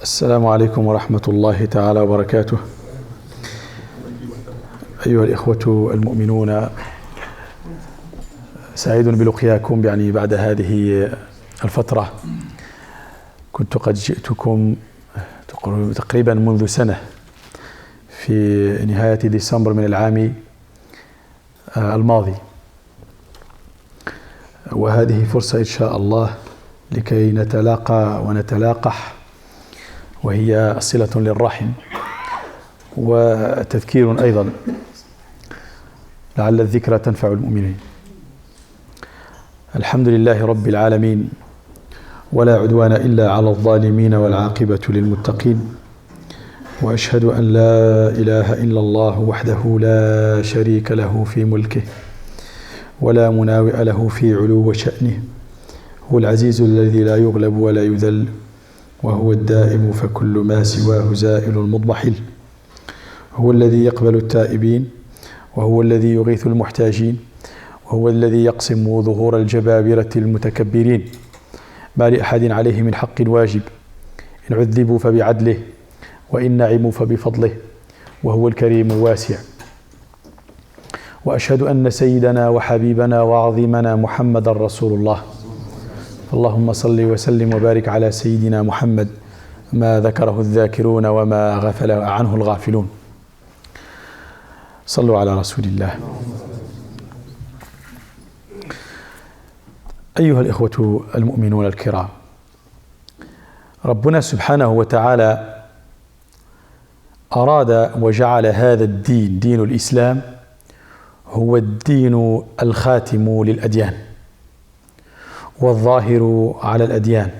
السلام عليكم ورحمة الله تعالى وبركاته. أيها الإخوة المؤمنون، سعيد بلقياكم بعد هذه الفترة. كنت قد جئتكم تقريبا منذ سنة في نهاية ديسمبر من العام الماضي، وهذه فرصة إن شاء الله لكي نتلاقى ونتلاقح، وهي صلة للرحم وتذكير أيضا، لعل الذكرى تنفع المؤمنين. الحمد لله رب العالمين، ولا عدوان إلا على الظالمين، والعاقبة للمتقين، وأشهد أن لا إله إلا الله وحده لا شريك له في ملكه ولا مناوئ له في علو شأنه. هو العزيز الذي لا يغلب ولا يذل، وهو الدائم فكل ما سواه زائل مضمحل. هو الذي يقبل التائبين، وهو الذي يغيث المحتاجين، وهو الذي يقسم ظهور الجبابرة المتكبرين. ما لأحد عليه من حق واجب، إن عذبوا فبعدله، وإن نعموا فبفضله، وهو الكريم الواسع. وأشهد أن سيدنا وحبيبنا وعظيمنا محمد رسول الله. اللهم صل وسلم وبارك على سيدنا محمد، ما ذكره الذاكرون وما غفل عنه الغافلون. صلوا على رسول الله. أيها الإخوة المؤمنون الكرام، ربنا سبحانه وتعالى أراد وجعل هذا الدين، دين الإسلام، هو الدين الخاتم للأديان، والظاهر على الأديان،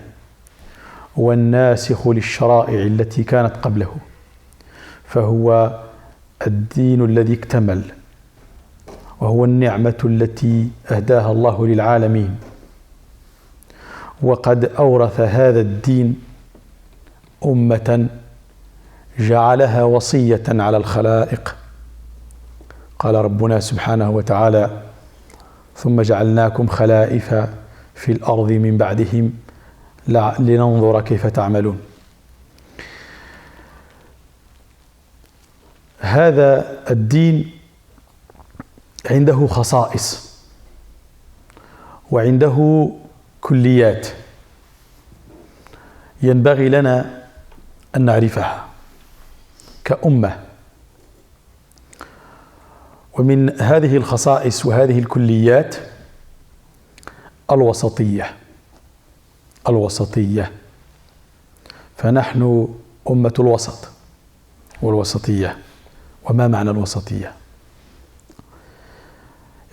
والناسخ للشرائع التي كانت قبله. فهو الدين الذي اكتمل، وهو النعمة التي أهداها الله للعالمين. وقد أورث هذا الدين أمة جعلها وصية على الخلائق. قال ربنا سبحانه وتعالى: ثم جعلناكم خلائف في الأرض من بعدهم لننظر كيف تعملون. هذا الدين عنده خصائص، وعنده كليات ينبغي لنا أن نعرفها كأمة. ومن هذه الخصائص وهذه الكليات الوسطية. فنحن أمة الوسط والوسطية. وما معنى الوسطية؟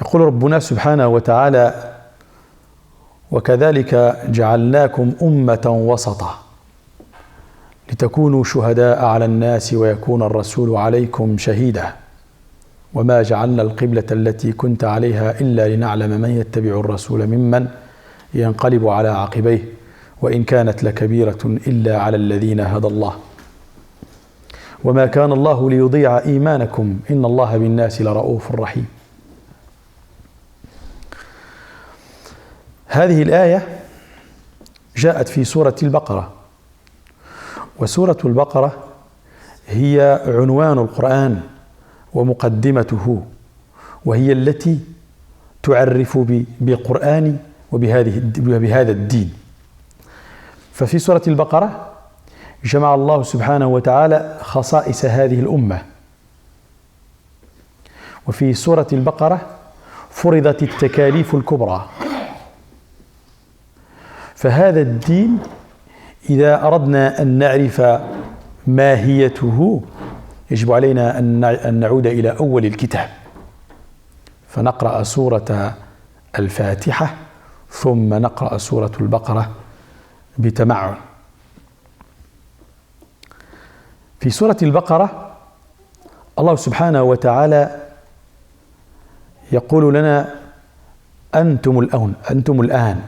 يقول ربنا سبحانه وتعالى: وكذلك جعلناكم أمة وسطا لتكونوا شهداء على الناس ويكون الرسول عليكم شهيدا وما جعلنا القبلة التي كنت عليها إلا لنعلم من يتبع الرسول ممن ينقلب على عقبيه وإن كانت لكبيرة إلا على الذين هدى الله وما كان الله ليضيع إيمانكم إن الله بالناس لرؤوف رحيم. هذه الآية جاءت في سورة البقرة، وسورة البقرة هي عنوان القرآن ومقدمته، وهي التي تعرف بالقرآن وبهذا الدين. ففي سورة البقرة جمع الله سبحانه وتعالى خصائص هذه الأمة. وفي سورة البقرة فرضت التكاليف الكبرى. فهذا الدين إذا أردنا أن نعرف ماهيته يجب علينا أن نعود إلى أول الكتاب، فنقرأ سورة الفاتحة ثم نقرأ سورة البقرة بتمعن. في سورة البقرة الله سبحانه وتعالى يقول لنا: أنتم الآن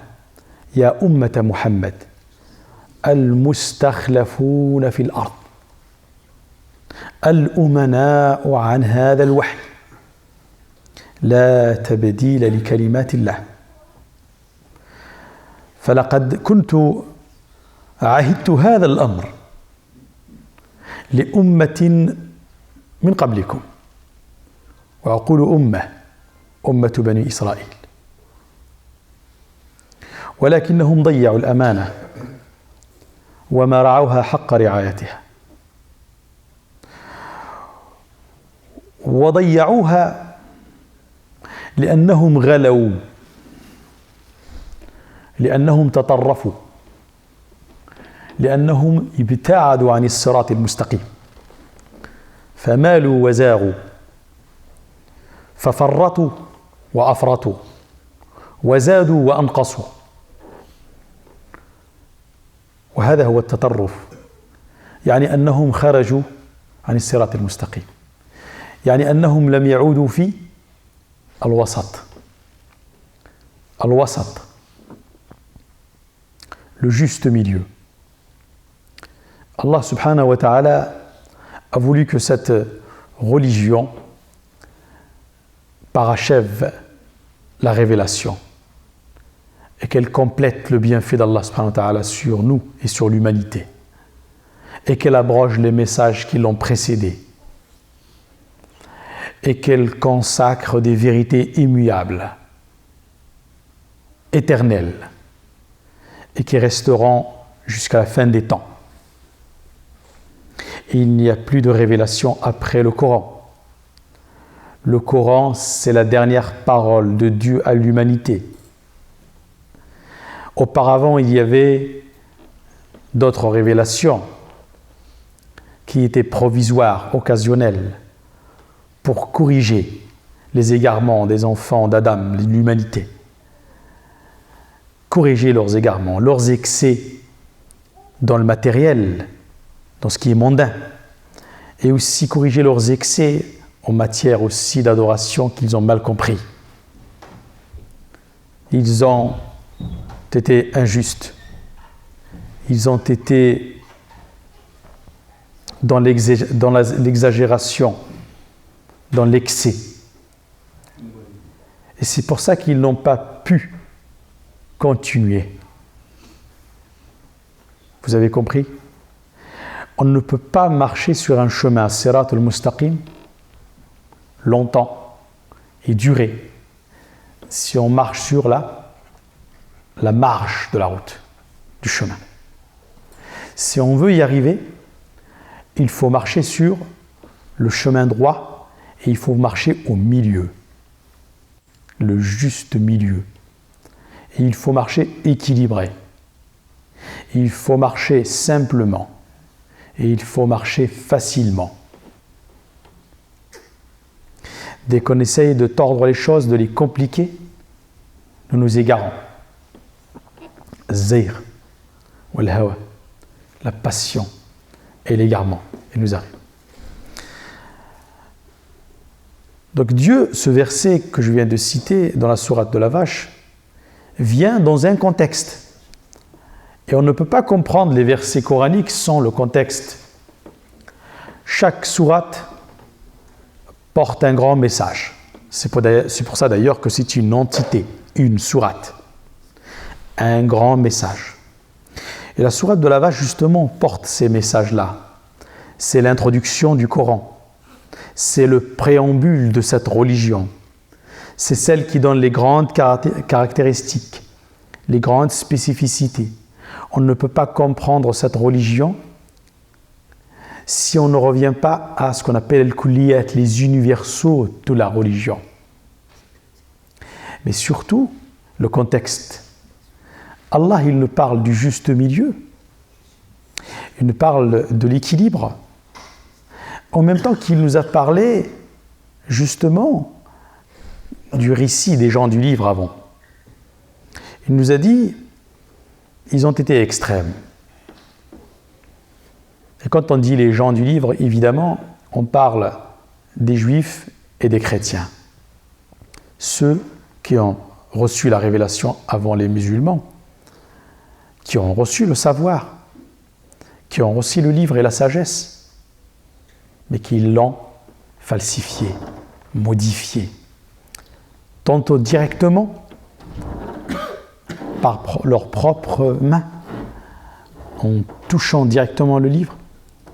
يا أمة محمد المستخلفون في الأرض، الأمناء عن هذا الوحي، لا تبديل لكلمات الله. فلقد كنت عهدت هذا الأمر لأمة من قبلكم وأقول أمة بني إسرائيل ولكنهم ضيعوا الأمانة وما رعوها حق رعايتها وضيعوها لأنهم غلوا لأنهم تطرفوا لأنهم ابتعدوا عن الصراط المستقيم فمالوا وزاغوا ففرطوا وأفرطوا وزادوا وأنقصوا وهذا هو التطرف يعني أنهم خرجوا عن الصراط المستقيم يعني أنهم لم يعودوا في الوسط le juste milieu. Allah subhanahu wa ta'ala a voulu que cette religion parachève la révélation et qu'elle complète le bienfait d'Allah subhanahu wa ta'ala sur nous et sur l'humanité et qu'elle abroge les messages qui l'ont précédé et qu'elle consacre des vérités immuables, éternelles et qui resteront jusqu'à la fin des temps. Et il n'y a plus de révélation après le Coran. Le Coran, c'est la dernière parole de Dieu à l'humanité. Auparavant, il y avait d'autres révélations qui étaient provisoires, occasionnelles, pour corriger les égarements des enfants d'Adam, de l'humanité. Corriger leurs égarements, leurs excès dans le matériel, dans ce qui est mondain, et aussi corriger leurs excès en matière aussi d'adoration qu'ils ont mal compris. Ils ont été injustes, ils ont été dans l'exagération, dans l'excès. Et c'est pour ça qu'ils n'ont pas pu continuer. Vous avez compris? On ne peut pas marcher sur un chemin, Sirat al-Mustaqim, longtemps et durer si on marche sur la marge de la route, du chemin. Si on veut y arriver, il faut marcher sur le chemin droit et il faut marcher au milieu, le juste milieu. Et il faut marcher équilibré. Il faut marcher simplement et il faut marcher facilement. Dès qu'on essaye de tordre les choses, de les compliquer, nous nous égarons. Zayr, wal hawa, la passion et l'égarement, il nous arrive. Donc Dieu, ce verset que je viens de citer dans la sourate de la vache, vient dans un contexte. Et on ne peut pas comprendre les versets coraniques sans le contexte. Chaque sourate porte un grand message. C'est pour ça d'ailleurs que c'est une entité, une sourate. Un grand message. Et la sourate de la vache, justement, porte ces messages-là. C'est l'introduction du Coran. C'est le préambule de cette religion. C'est celle qui donne les grandes caractéristiques, les grandes spécificités. On ne peut pas comprendre cette religion si on ne revient pas à ce qu'on appelle al-kulliyat, les universaux de la religion. Mais surtout, le contexte. Allah, il nous parle du juste milieu. Il nous parle de l'équilibre. En même temps qu'il nous a parlé, justement, du récit des gens du livre avant. Il nous a dit, ils ont été extrêmes. Et quand on dit les gens du livre, évidemment, on parle des juifs et des chrétiens. Ceux qui ont reçu la révélation avant les musulmans, qui ont reçu le savoir, qui ont reçu le livre et la sagesse, mais qui l'ont falsifié, modifié, tantôt directement, par leurs propres mains, en touchant directement le livre,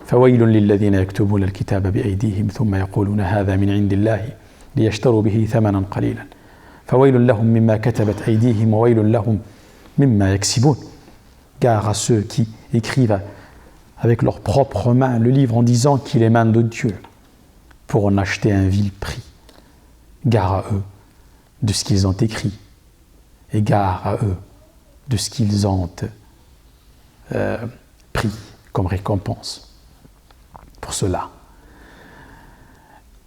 فويل للذين يكتبون الكتاب بأيديهم ثم يقولون هذا من عند الله ليشتروا به ثمنا قليلا فويل لهم مما كتبت أيديهم وويل لهم مما يكسبون. Gare à ceux qui écrivent avec leurs propres mains le livre en disant qu'il émane de Dieu pour en acheter un vil prix. Gare à eux de ce qu'ils ont écrit et gare à eux de ce qu'ils ont pris comme récompense pour cela.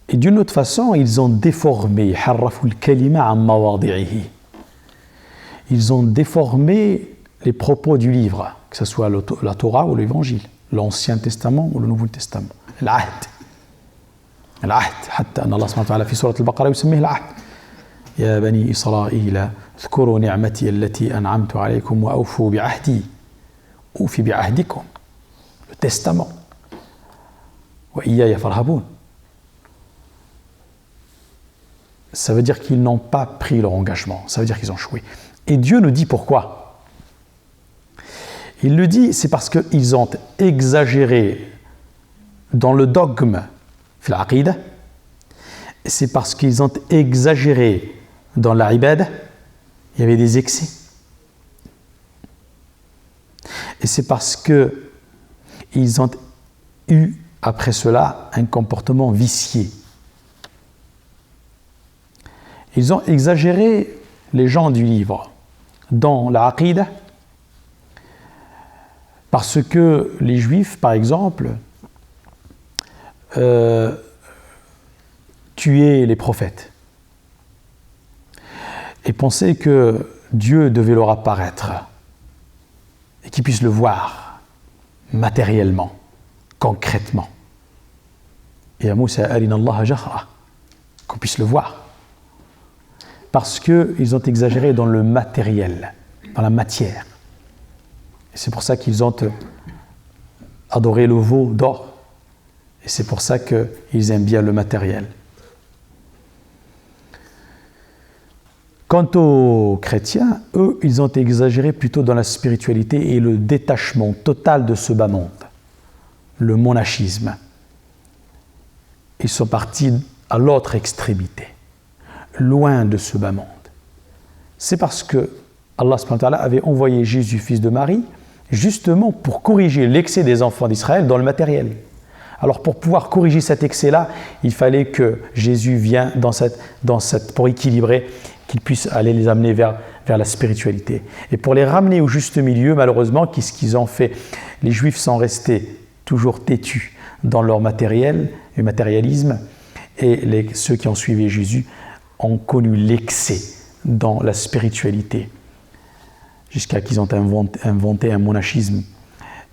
Et d'une autre façon, ils ont déformé ils ont déformé les propos du livre, que ce soit la Torah ou l'Évangile, l'Ancien Testament ou le Nouveau Testament. العهد حتى أن الله سبحانه وتعالى في سورة البقرة يسميه العهد يا بني إسرائيل اذكروا نعمتي التي أنعمت عليكم وأوفوا بعهدي أوفي بعهدكم le testament وإياي فارهبون. Ça veut dire qu'ils n'ont pas pris leur engagement, ça veut dire qu'ils ont échoué. Et Dieu nous dit pourquoi. Il le dit, c'est parce qu'ils ont exagéré dans le dogme, fil aqida, c'est parce qu'ils ont exagéré dans la ibad, il y avait des excès. Et c'est parce qu'ils ont eu après cela un comportement vicié. Ils ont exagéré, les gens du livre, dans la aqida, parce que les juifs, par exemple, tuaient les prophètes et pensaient que Dieu devait leur apparaître et qu'ils puissent le voir matériellement, concrètement. Et à Moussa, arina Allah jahra, qu'on puisse le voir. Parce qu'ils ont exagéré dans le matériel, dans la matière. Et c'est pour ça qu'ils ont adoré le veau d'or. Et c'est pour ça qu'ils aiment bien le matériel. Quant aux chrétiens, eux, ils ont exagéré plutôt dans la spiritualité et le détachement total de ce bas monde, le monachisme. Ils sont partis à l'autre extrémité, loin de ce bas monde. C'est parce que Allah subhanahu wa ta'ala avait envoyé Jésus, fils de Marie, justement pour corriger l'excès des enfants d'Israël dans le matériel. Alors pour pouvoir corriger cet excès-là, il fallait que Jésus vienne pour équilibrer, qu'il puisse aller les amener vers la spiritualité. Et pour les ramener au juste milieu, malheureusement, qu'est-ce qu'ils ont fait? Les Juifs sont restés toujours têtus dans leur matériel et matérialisme, et ceux qui ont suivi Jésus ont connu l'excès dans la spiritualité, jusqu'à qu'ils ont inventé un monachisme,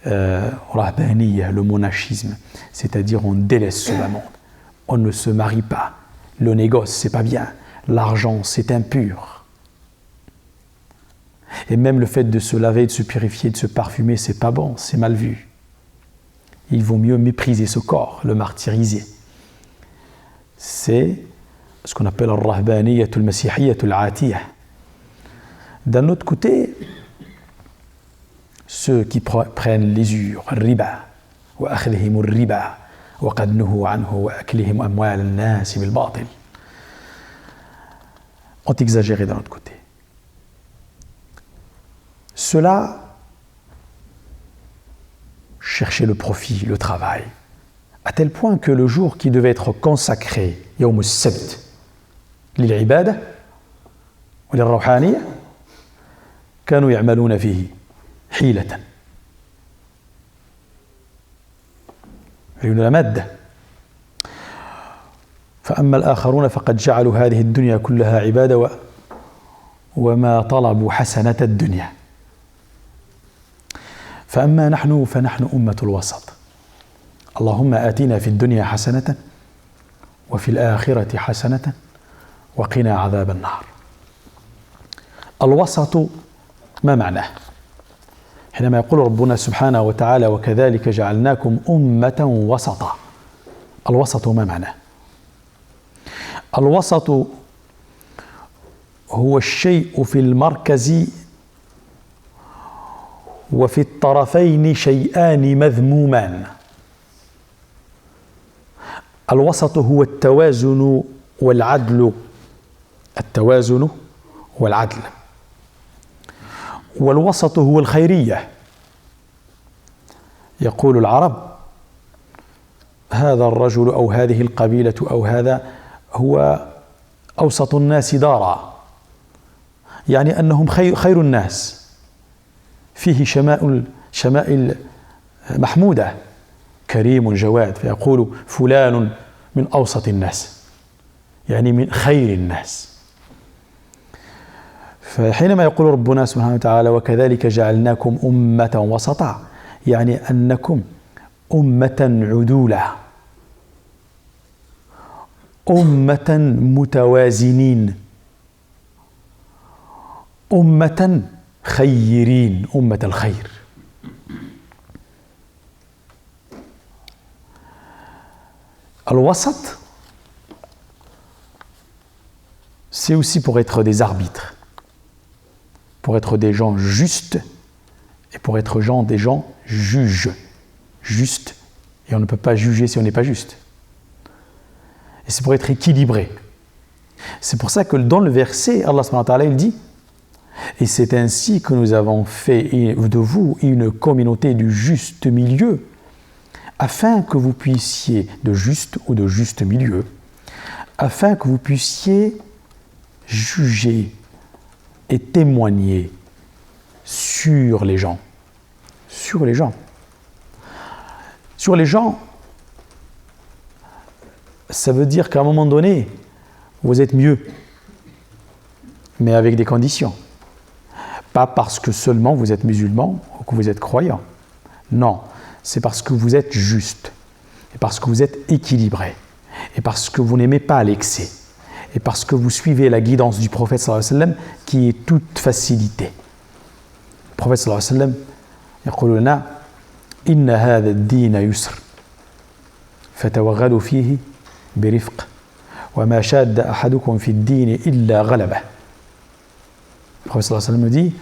le monachisme, c'est-à-dire on délaisse ce bas monde, on ne se marie pas, le négoce c'est pas bien, l'argent c'est impur, et même le fait de se laver, de se purifier, de se parfumer, c'est pas bon, c'est mal vu. Il vaut mieux mépriser ce corps, le martyriser. C'est ce qu'on appelle al-rahbaniyatul masihiyatul atiyah. D'un autre côté, ceux qui prennent l'usure, riba, wa akhdhihim riba, wa qad nuhu anhu wa aklihim amwal an-nas bil batil, ont exagéré d'un autre côté. Ceux-là cherchaient le profit, le travail, à tel point que le jour qui devait être consacré, Yawm al-Sabt, للعبادة وللروحانية كانوا يعملون فيه حيلة يريدون مادة فأما الآخرون فقد جعلوا هذه الدنيا كلها عبادة وما طلبوا حسنة الدنيا فأما نحن فنحن أمة الوسط اللهم آتنا في الدنيا حسنة وفي الآخرة حسنة وقنا عذاب النار. الوسط ما معناه؟ حينما يقول ربنا سبحانه وتعالى وكذلك جعلناكم أمة وسطا، الوسط ما معناه؟ الوسط هو الشيء في المركز وفي الطرفين شيئان مذمومان. الوسط هو التوازن والعدل. التوازن والعدل. والوسط هو الخيرية. يقول العرب: هذا الرجل أو هذه القبيلة أو هذا هو أوسط الناس دارا، يعني أنهم خير الناس، فيه شمائل محمودة، كريم جواد، فيقول فلان من أوسط الناس، يعني من خير الناس. فحينما يقول ربنا سبحانه وتعالى: وكذلك جعلناكم أمة وسطا، يعني أنكم أمة عدولة، أمة متوازنين، أمة خيرين، أمة الخير. الوسط, c'est aussi pour être des arbitres, pour être des gens justes et pour être des gens juges. Juste, et on ne peut pas juger si on n'est pas juste. Et c'est pour être équilibré. C'est pour ça que dans le verset, Allah subhanahu wa ta'ala, il dit: et c'est ainsi que nous avons fait de vous une communauté du juste milieu, afin que vous puissiez, de juste ou de juste milieu, afin que vous puissiez juger et témoigner sur les gens. Sur les gens. Sur les gens, ça veut dire qu'à un moment donné, vous êtes mieux, mais avec des conditions. Pas parce que seulement vous êtes musulman ou que vous êtes croyant. Non, c'est parce que vous êtes juste, et parce que vous êtes équilibré, et parce que vous n'aimez pas l'excès, et parce que vous suivez la guidance du prophète sallallahu alayhi wa sallam qui est toute facilité. Le prophète sallallahu alayhi wa sallam يقول لنا: إن هذا الدين يسر فتوغلوا فيه برفق وما شاد أحدكم في الدين إلا غلبه. Le prophète sallallahu alayhi wa sallam nous dit: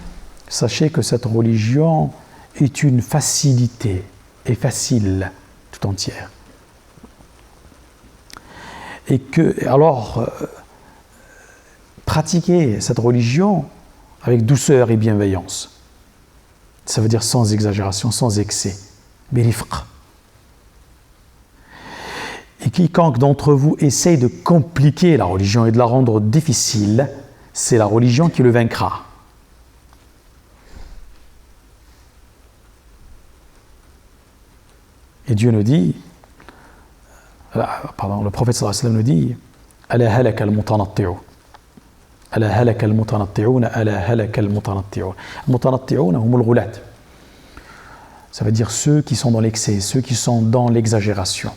sachez que cette religion est une facilité et facile tout entière. Et que, alors, pratiquer cette religion avec douceur et bienveillance. Ça veut dire sans exagération, sans excès. Birifq. Et quiconque d'entre vous essaye de compliquer la religion et de la rendre difficile, c'est la religion qui le vaincra. Et Dieu nous dit, le prophète sallallahu alayhi wa sallam nous dit: Ala halaka al-mutanatti'un. ألا هلك المتنطعون ألا هلك المتنطعون. المتنطعون هم الغلاة. Ça veut dire ceux qui sont dans l'excès, ceux qui sont dans l'exagération.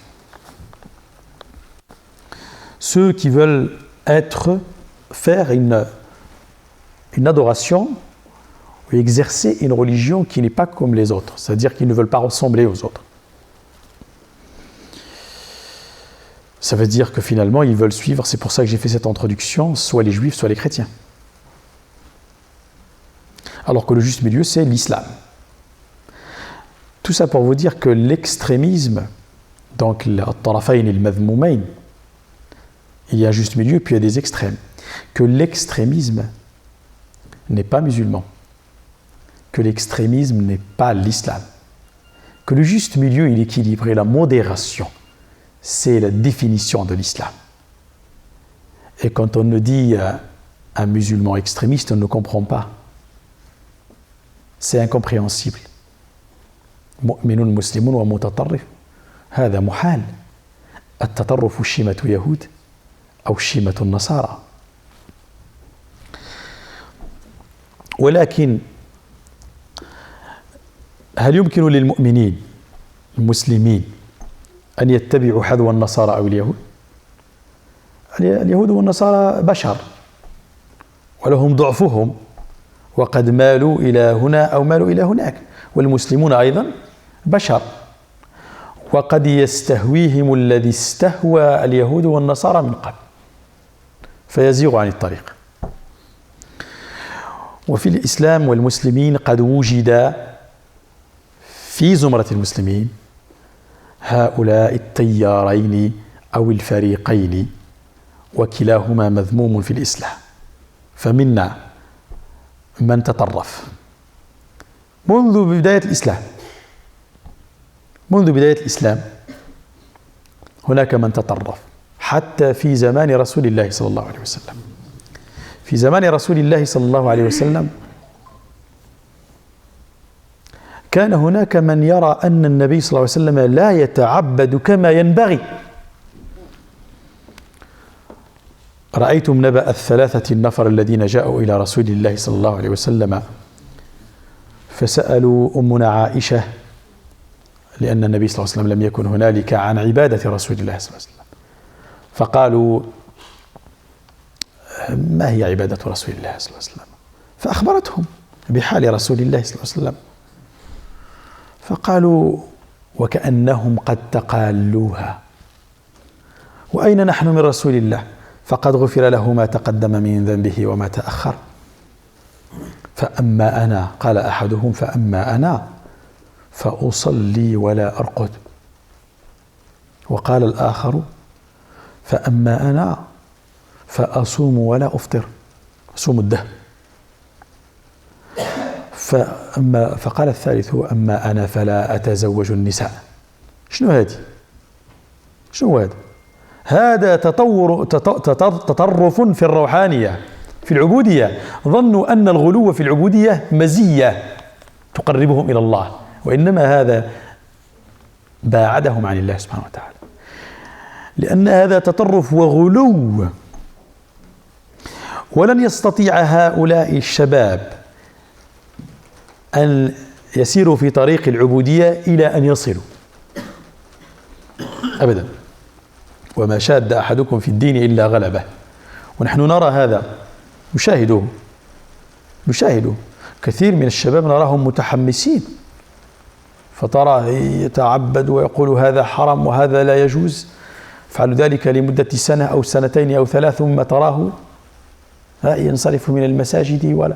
Ceux qui veulent faire une adoration ou exercer une religion qui n'est pas comme les autres, c'est-à-dire qu'ils ne veulent pas ressembler aux autres. Ça veut dire que finalement, ils veulent suivre, c'est pour ça que j'ai fait cette introduction, soit les juifs, soit les chrétiens. Alors que le juste milieu, c'est l'islam. Tout ça pour vous dire que l'extrémisme, donc al-tarafayn al-madhmoumayn, il y a un juste milieu, puis il y a des extrêmes. Que l'extrémisme n'est pas musulman. Que l'extrémisme n'est pas l'islam. Que le juste milieu, il est équilibré, la modération. C'est la définition de l'islam. Et quand on nous dit un musulman extrémiste, on ne comprend pas. C'est incompréhensible. Mu'minun muslimun wa mutatarrif. هذا محال. التطرف شيمة يهود أو شيمة النصارى. ولكن هل يمكن للمؤمنين المسلمين أن يتبعوا حذو النصارى أو اليهود؟ اليهود والنصارى بشر ولهم ضعفهم وقد مالوا إلى هنا أو مالوا إلى هناك، والمسلمون أيضا بشر وقد يستهويهم الذي استهوى اليهود والنصارى من قبل فيزيغ عن الطريق. وفي الإسلام والمسلمين قد وجد في زمرة المسلمين هؤلاء التيارين أو الفريقين وكلاهما مذموم في الإسلام. فمنا من تطرف منذ بداية الإسلام هناك من تطرف حتى في زمان رسول الله صلى الله عليه وسلم. في زمان رسول الله صلى الله عليه وسلم كان هناك من يرى أن النبي صلى الله عليه وسلم لا يتعبد كما ينبغي. رأيتم نبأ الثلاثة النفر الذين جاءوا إلى رسول الله صلى الله عليه وسلم فسألوا أمنا عائشة، لأن النبي صلى الله عليه وسلم لم يكن هنالك، عن عبادة رسول الله صلى الله عليه وسلم. فقالوا: ما هي عبادة رسول الله صلى الله عليه وسلم؟ فأخبرتهم بحال رسول الله صلى الله عليه وسلم، فقالوا: وكأنهم قد تقالوها، وأين نحن من رسول الله؟ فقد غفر له ما تقدم من ذنبه وما تأخر. فأما أنا، قال أحدهم: فأما أنا فأصلي ولا أرقد. وقال الآخر: فأما أنا فأصوم ولا أفطر، أصوم الدهر. فقال الثالث: أما أنا فلا أتزوج النساء. شنو هذه؟ شنو هذا؟ هذا تطرف في الروحانية، في العبودية. ظنوا أن الغلو في العبودية مزية تقربهم إلى الله، وإنما هذا باعدهم عن الله سبحانه وتعالى، لأن هذا تطرف وغلو. ولن يستطيع هؤلاء الشباب أن يسيروا في طريق العبودية إلى أن يصلوا أبدا. وما شاد أحدكم في الدين إلا غلبه. ونحن نرى هذا، نشاهده كثير من الشباب نراهم متحمسين، فترى يتعبد ويقول هذا حرام وهذا لا يجوز، فعل ذلك لمدة سنة أو سنتين أو ثلاث، ثم تراه ينصرف من المساجد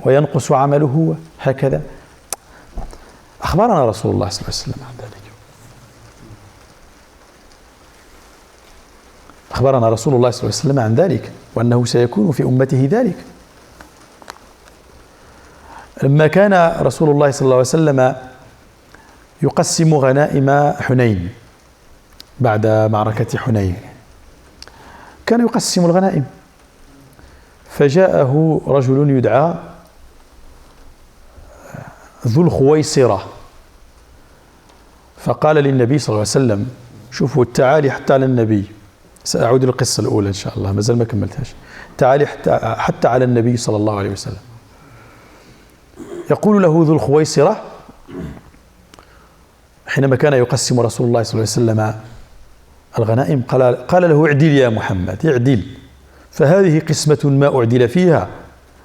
وينقص عمله هكذا. أخبرنا رسول الله صلى الله عليه وسلم عن ذلك. أخبرنا رسول الله صلى الله عليه وسلم عن ذلك، وأنه سيكون في أمته ذلك. لما كان رسول الله صلى الله عليه وسلم يقسم غنائم حنين بعد معركة حنين، كان يقسم الغنائم، فجاءه رجل يدعى ذو الخويصرة، فقال للنبي صلى الله عليه وسلم: شوفوا، تعالي حتى على النبي. سأعود للقصة الأولى إن شاء الله، ما زال ما كملتهاش. تعالي حتى على النبي صلى الله عليه وسلم. يقول له ذو الخويصرة حينما كان يقسم رسول الله صلى الله عليه وسلم الغنائم، قال له: اعدل يا محمد، اعدل، فهذه قسمة ما أعدل فيها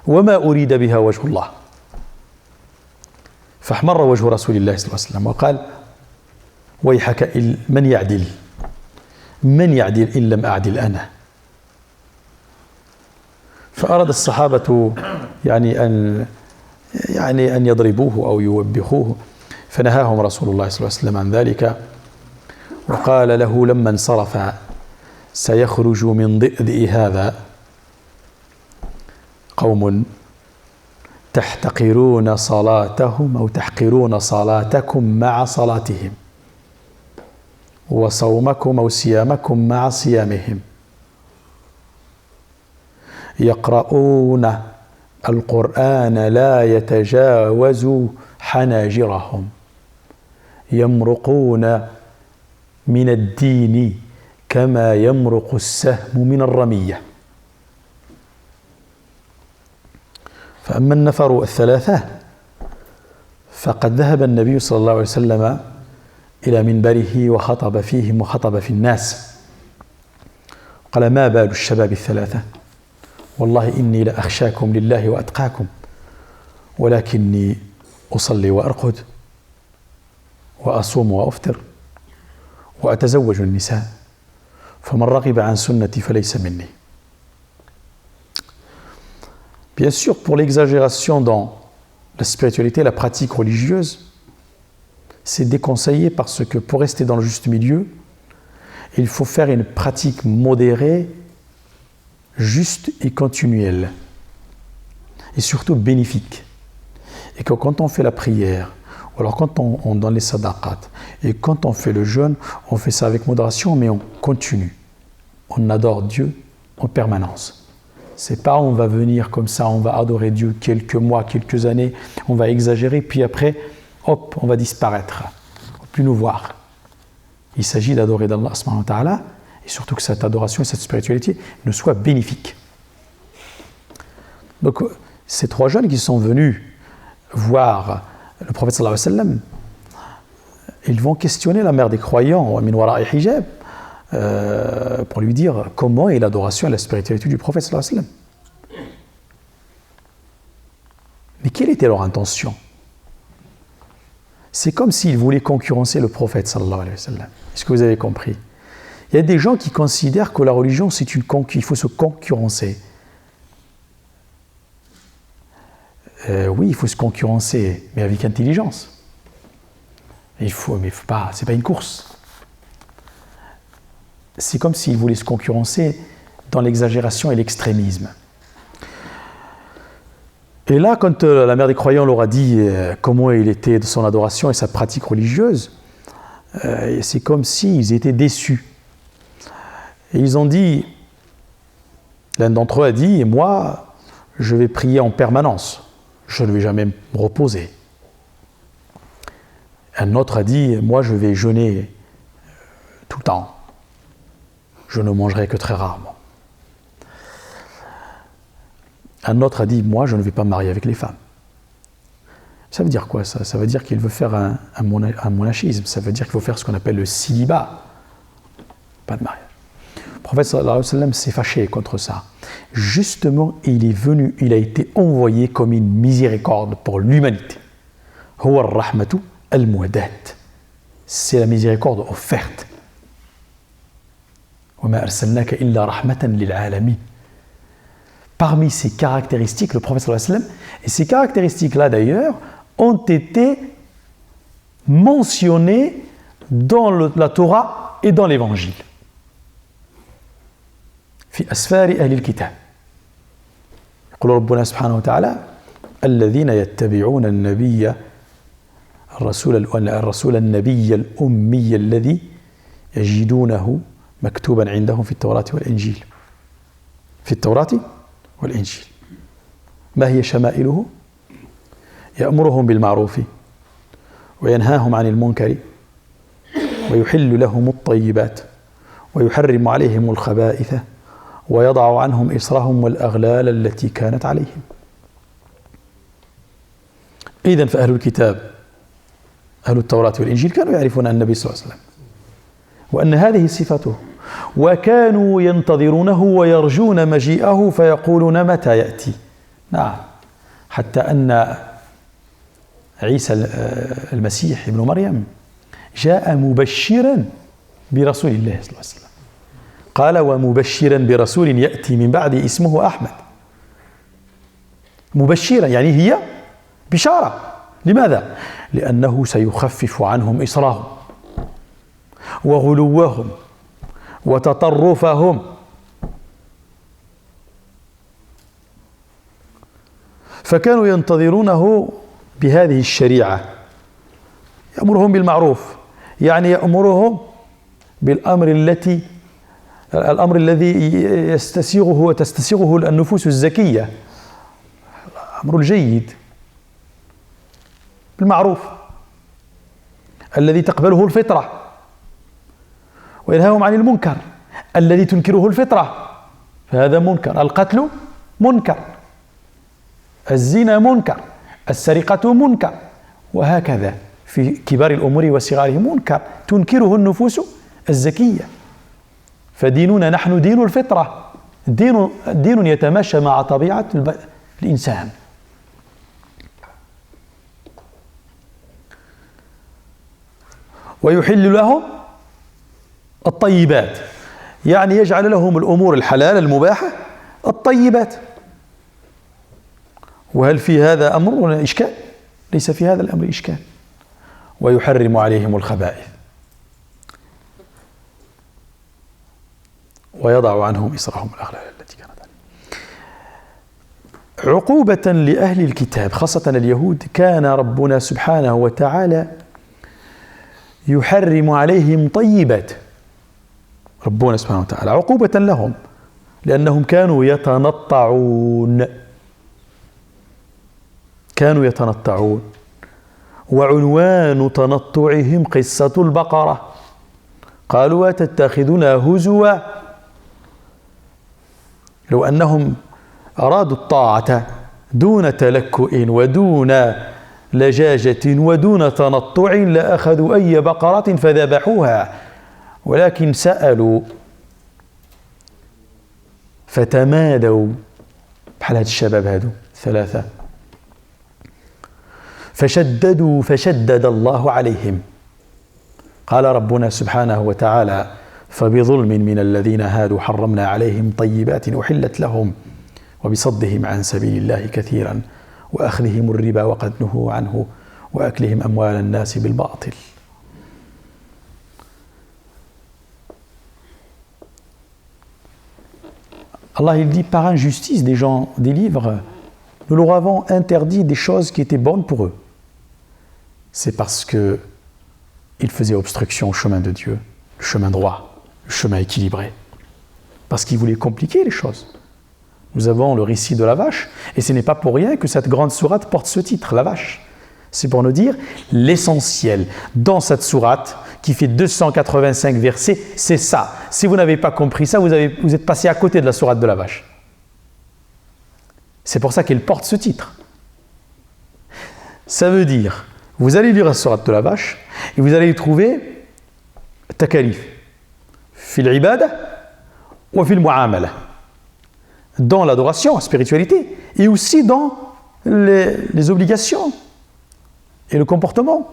وما أريد بها وجه الله. فاحمر وجه رسول الله صلى الله عليه وسلم وقال: ويحك، من يعدل؟ من يعدل إن لم أعدل أنا؟ فأراد الصحابة أن يضربوه أو يوبخوه، فنهاهم رسول الله صلى الله عليه وسلم عن ذلك، وقال له لما انصرف: سيخرج من ضئضئ هذا قوم تحتقرون صلاتهم أو تحقرون صلاتكم مع صلاتهم، وصومكم أو صيامكم مع صيامهم، يقرؤون القرآن لا يتجاوز حناجرهم، يمرقون من الدين كما يمرق السهم من الرمية. فأما النفر الثلاثة فقد ذهب النبي صلى الله عليه وسلم إلى منبره وخطب فيهم وخطب في الناس، قال: ما بال الشباب الثلاثة؟ والله إني لأخشاكم لله وأتقاكم، ولكني أصلي وأرقد وأصوم وأفطر وأتزوج النساء، فمن رغب عن سنتي فليس مني. Bien sûr, pour l'exagération dans la spiritualité, la pratique religieuse, c'est déconseillé, parce que pour rester dans le juste milieu, Il faut faire une pratique modérée, juste et continuelle, et surtout bénéfique. Et que quand on fait la prière, ou alors quand on donne les sadaqat, et quand on fait le jeûne, on fait ça avec modération, mais on continue. On adore Dieu en permanence. C'est pas on va venir comme ça, on va adorer Dieu quelques mois, quelques années, on va exagérer, puis après, hop, on va disparaître. On ne plus nous voir. Il s'agit d'adorer d'Allah subhanahu wa ta'ala, et surtout que cette adoration et cette spiritualité ne soient bénéfiques. Donc, ces 3 jeunes qui sont venus voir le prophète sallallahu alayhi wa sallam, ils vont questionner la mère des croyants, min wara'i hijab, pour lui dire comment est l'adoration et la spiritualité du prophète sallallahu alayhi wa sallam. Mais quelle était leur intention? C'est comme s'ils voulaient concurrencer le prophète sallallahu alayhi wa sallam. Est-ce que vous avez compris? Il y a des gens qui considèrent que la religion, c'est il faut se concurrencer. Oui, il faut se concurrencer, mais avec intelligence. Mais il faut pas, c'est pas une course. C'est comme s'ils voulaient se concurrencer dans l'exagération et l'extrémisme. Et là, quand la mère des croyants leur a dit comment il était de son adoration et sa pratique religieuse, c'est comme s'ils étaient déçus. Et ils ont dit, l'un d'entre eux a dit, moi, je vais prier en permanence. Je ne vais jamais me reposer. Un autre a dit, moi je vais jeûner tout le temps. Je ne mangerai que très rarement. Un autre a dit, moi je ne vais pas me marier avec les femmes. Ça veut dire quoi ça? Ça veut dire qu'il veut faire un monachisme. Ça veut dire qu'il faut faire ce qu'on appelle le célibat. Pas de mariage. Le prophète sallallahu alayhi wa sallam s'est fâché contre ça. Justement, il a été envoyé comme une miséricorde pour l'humanité. Huwa ar-rahmatu al-muwadat. C'est la miséricorde offerte. Wa ma arsalnaka illa rahmatan lil alamin. Parmi ces caractéristiques, le prophète sallallahu alayhi wa sallam, et ces caractéristiques-là d'ailleurs, ont été mentionnées dans la Torah et dans l'Évangile. في أسفار أهل الكتاب يقول ربنا سبحانه وتعالى الذين يتبعون النبي الرسول النبي الأمي الذي يجدونه مكتوبا عندهم في التوراة والإنجيل في التوراة والإنجيل ما هي شمائله يأمرهم بالمعروف وينهاهم عن المنكر ويحل لهم الطيبات ويحرم عليهم الخبائث ويضع عنهم إصرهم والأغلال التي كانت عليهم. إذن فأهل الكتاب أهل التوراة والإنجيل كانوا يعرفون النبي صلى الله عليه وسلم وأن هذه صفته وكانوا ينتظرونه ويرجون مجيئه فيقولون متى يأتي. نعم، حتى أن عيسى المسيح ابن مريم جاء مبشرا برسول الله صلى الله عليه وسلم. قال ومبشرا برسول يأتي من بعد اسمه أحمد. مبشرا يعني هي بشارة. لماذا؟ لأنه سيخفف عنهم إصرهم وغلوهم وتطرفهم. فكانوا ينتظرونه بهذه الشريعة يأمرهم بالمعروف، يعني يأمرهم بالأمر الأمر الذي يستسيغه وتستسيغه النفوس الزكية، الأمر الجيد بالمعروف الذي تقبله الفطرة، وينهاهم عن المنكر الذي تنكره الفطرة، فهذا منكر. القتل منكر، الزنا منكر، السرقة منكر، وهكذا في كبار الأمور وصغارها منكر تنكره النفوس الزكية. فديننا نحن دين الفطرة، دين يتماشى مع طبيعة الإنسان. ويحل لهم الطيبات، يعني يجعل لهم الأمور الحلال المباحة الطيبات. وهل في هذا أمر إشكال؟ ليس في هذا الأمر إشكال. ويحرم عليهم الخبائث. ويضع عنهم إصرهم الأغلال التي كانت عليهم. عقوبة لأهل الكتاب خاصة اليهود كان ربنا سبحانه وتعالى يحرم عليهم طيبات. ربنا سبحانه وتعالى عقوبة لهم لأنهم كانوا يتنطعون وعنوان تنطعهم قصة البقرة قالوا أتتخذنا هزوا. لو أنهم أرادوا الطاعة دون تلكؤ ودون لجاجة ودون تنطع لأخذوا أي بقرة فذبحوها، ولكن سألوا فتمادوا بحال هاد الشباب هادو ثلاثة فشدد الله عليهم. قال ربنا سبحانه وتعالى فبظلم من الذين هادوا حرمنا عليهم طيبات أحلت لهم وبصدهم عن سبيل الله كثيرا وأخذهم الربا وقد نهوا عنه وأكلهم أموال الناس بالباطل. Allah il dit par injustice des gens des livres, nous leur avons interdit des choses qui étaient bonnes pour eux. C'est parce que ils faisaient obstruction au chemin de Dieu, le chemin droit, le chemin équilibré, parce qu'ils voulaient compliquer les choses. Nous avons le récit de la vache, et ce n'est pas pour rien que cette grande sourate porte ce titre, la vache. C'est pour nous dire l'essentiel dans cette sourate qui fait 285 versets, c'est ça. Si vous n'avez pas compris ça, vous êtes passé à côté de la sourate de la vache. C'est pour ça qu'elle porte ce titre. Ça veut dire, vous allez lire la sourate de la vache et vous allez y trouver takalif, fil ibada ou fil mu'amala, dans l'adoration, la spiritualité, et aussi dans les obligations et le comportement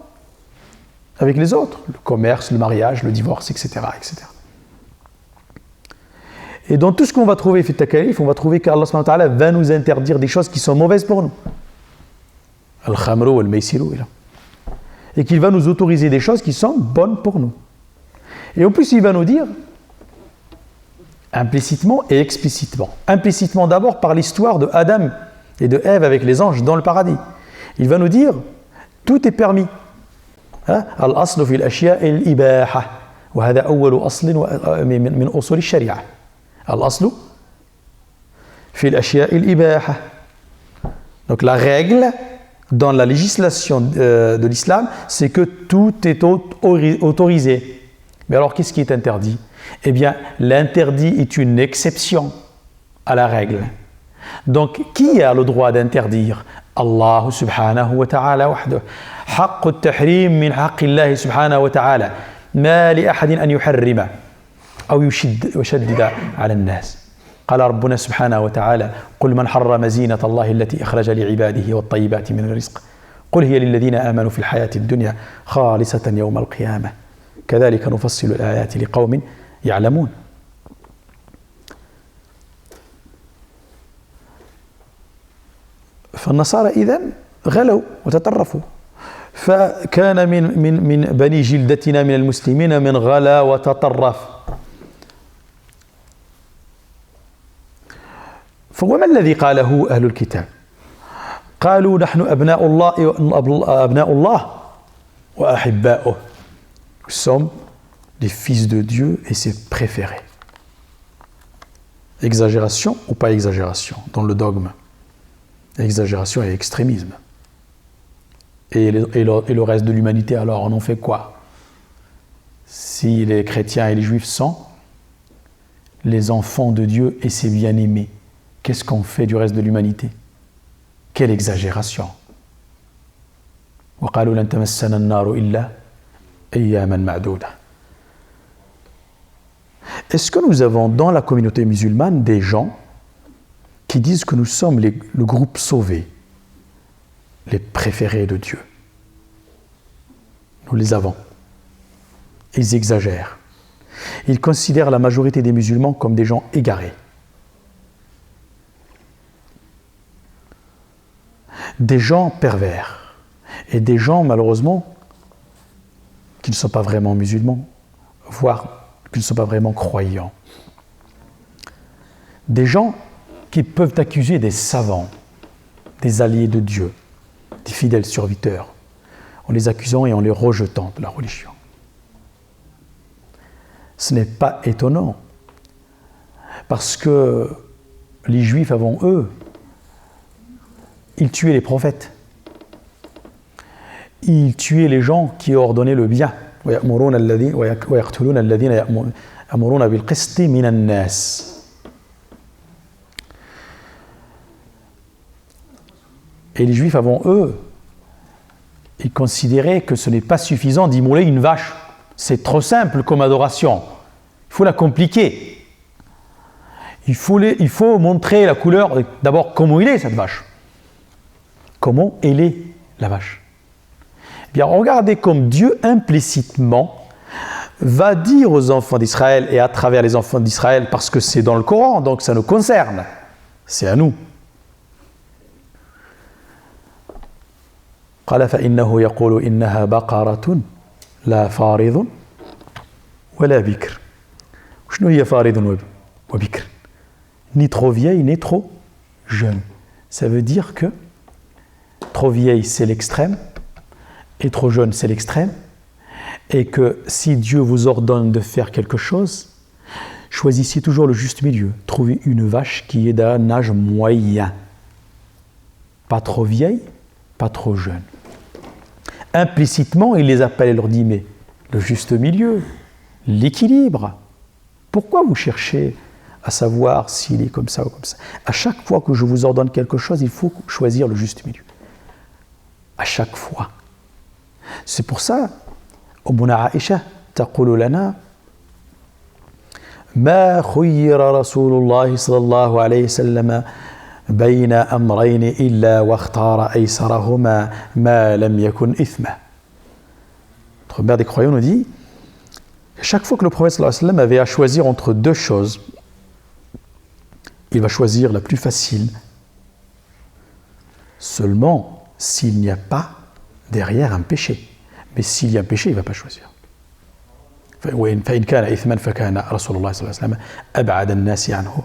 avec les autres, le commerce, le mariage, le divorce, etc., etc. Et dans tout ce qu'on va trouver fait takalif, on va trouver qu'Allah subhanahu wa ta'ala va nous interdire des choses qui sont mauvaises pour nous. Al-khamru wal-maysiru, et qu'il va nous autoriser des choses qui sont bonnes pour nous. Et en plus, il va nous dire implicitement et explicitement. Implicitement d'abord par l'histoire de Adam et de Ève avec les anges dans le paradis. Il va nous dire tout est permis. الأصل في الأشياء الإباحة وهذا أول أصل من أصول الشريعة. الأصل في الأشياء الإباحة. Donc la règle dans la législation de l'islam, c'est que tout est autorisé. Mais alors qu'est-ce qui est interdit? Eh bien, l'interdit est une exception à la règle. Donc, qui a le droit d'interdire? Allah subhanahu wa ta'ala wahdahu. حق التحريم من حق الله سبحانه وتعالى ما لأحد أن يحرم أو يشدد على الناس. قال ربنا سبحانه وتعالى قل من حرم زينة الله التي أخرج لعباده والطيبات من الرزق قل هي للذين آمنوا في الحياة الدنيا خالصة يوم القيامة كذلك نفصل الآيات لقوم يعلمون. فالنصارى إذن غلوا وتطرفوا، فكان من بني جلدتنا من المسلمين من غلا وتطرف. فوما الذي قاله أهل الكتاب؟ قالوا نحن أبناء الله وأحباؤه. Nous sommes les fils de Dieu et ses préférés. Exagération ou pas exagération dans le dogme? Exagération et extrémisme. Et le reste de l'humanité, alors, on en fait quoi? Si les chrétiens et les juifs sont les enfants de Dieu et ses bien-aimés, qu'est-ce qu'on fait du reste de l'humanité? Quelle exagération! وقالوا لن تمسنا النار إلا أياما معدودة. Est-ce que nous avons dans la communauté musulmane des gens qui disent que nous sommes le groupe sauvé, les préférés de Dieu? Nous les avons. Ils exagèrent. Ils considèrent la majorité des musulmans comme des gens égarés. Des gens pervers. Et des gens, malheureusement, qui ne sont pas vraiment musulmans, voire qui ne sont pas vraiment croyants. des gens qui peuvent accuser des savants, des alliés de Dieu, des fidèles serviteurs, en les accusant et en les rejetant de la religion. Ce n'est pas étonnant, parce que les Juifs avant eux, ils tuaient les prophètes. Ils tuaient les gens qui ordonnaient le bien. Et les Juifs avant eux, ils considéraient que ce n'est pas suffisant d'immoler une vache. C'est trop simple comme adoration. Il faut la compliquer. Il faut montrer la couleur, d'abord comment il est cette vache. Comment elle est la vache. Eh bien, regardez comme Dieu implicitement va dire aux enfants d'Israël et à travers les enfants d'Israël, parce que c'est dans le Coran, donc ça nous concerne, c'est à nous. قال فإنه يقول إنها بقرة لا فارض ولا بكر. شنو هي فارض وبكر؟ Ni trop vieille, ni trop jeune. Ça veut dire que trop vieille, c'est l'extrême, et trop jeune, c'est l'extrême, et que si Dieu vous ordonne de faire quelque chose, choisissez toujours le juste milieu. Trouvez une vache qui est d'un âge moyen. Pas trop vieille, pas trop jeune. Implicitement, il les appelle et leur dit, mais le juste milieu, l'équilibre. Pourquoi vous cherchez à savoir s'il est comme ça ou comme ça? À chaque fois que je vous ordonne quelque chose, il faut choisir le juste milieu. À chaque fois. C'est pour ça, Ummuna Aïcha تقول لنا ما خير رسول الله صلى الله عليه وسلم بين أمرين إلا واختار أيسرهما ما لم يكن إثما. Notre mère des croyants nous dit, chaque fois que le prophète sallallahu alayhi wa sallam avait à choisir entre deux choses, il va choisir la plus facile, seulement s'il n'y a pas derrière un péché. Mais s'il y a un péché, il ne va pas choisir. فإن كان إثما فكان رسول الله صلى الله عليه وسلم أبعد الناس عنه.